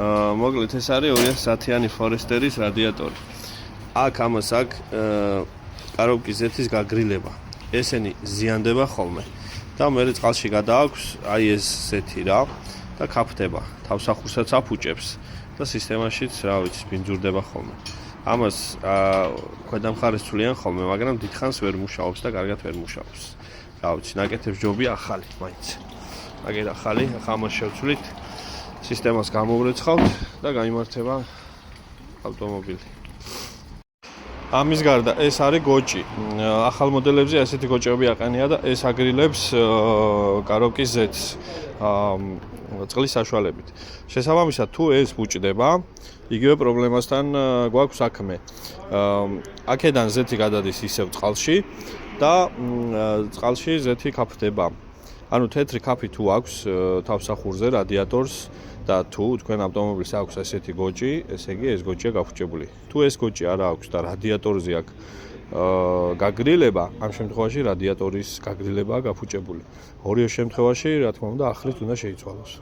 მოკლედ ეს არის 2010-იანი Forester-ის რადიატორი. აქ ამას აქ კარობკის ზეთის გაგრილება. ესენი ზიანდება ხოლმე. და მე წყალში გადააქვს აი ეს ზეთი რა და ქაფდება. თავსახურსაც აფუჭებს და სისტემაშიც რა ვიცი ბინძურდება ხოლმე. ამას ქვედა მხარეს ცვლიან ხოლმე, მაგრამ დიდხანს ვერ მუშაობს და კარგად ვერ მუშაობს. რა ვიცი, ნაკეთებს ჯობია ახალი, მაინც. აგერ ახალი, ახლა ამას შევცვლით, სისტემას გამოვრეცხავთ და გაიმართება ავტომობილი. ამის გარდა ეს არის გოჭი. ახალ მოდელებზე ასეთი გოჭები აყენია და ეს აგრილებს კარობკის ზეთს წყლის საშუალებით. შესაბამისად, თუ ეს ბუჭდება, იგივე პრობლემასთან გვაქვს საქმე. აქედან ზეთი გადადის ისევ წყალში და წყალში ზეთი ქაფდება. ანუ თეთრი ქაფი თუ აქვს თავსახურზე რადიატორს და თუ თქვენ ავტომობილს აქვს ასეთი გოჭი, ესე იგი ეს გოჭია გაფუჭებული. თუ ეს გოჭი არ აქვს და რადიატორზე აქვს გაგრილება, ამ შემთხვევაში რადიატორის გაგრილებაა გაფუჭებული. ორივე შემთხვევაში, რა თქმა უნდა, ახლით უნდა შეიცვალოს.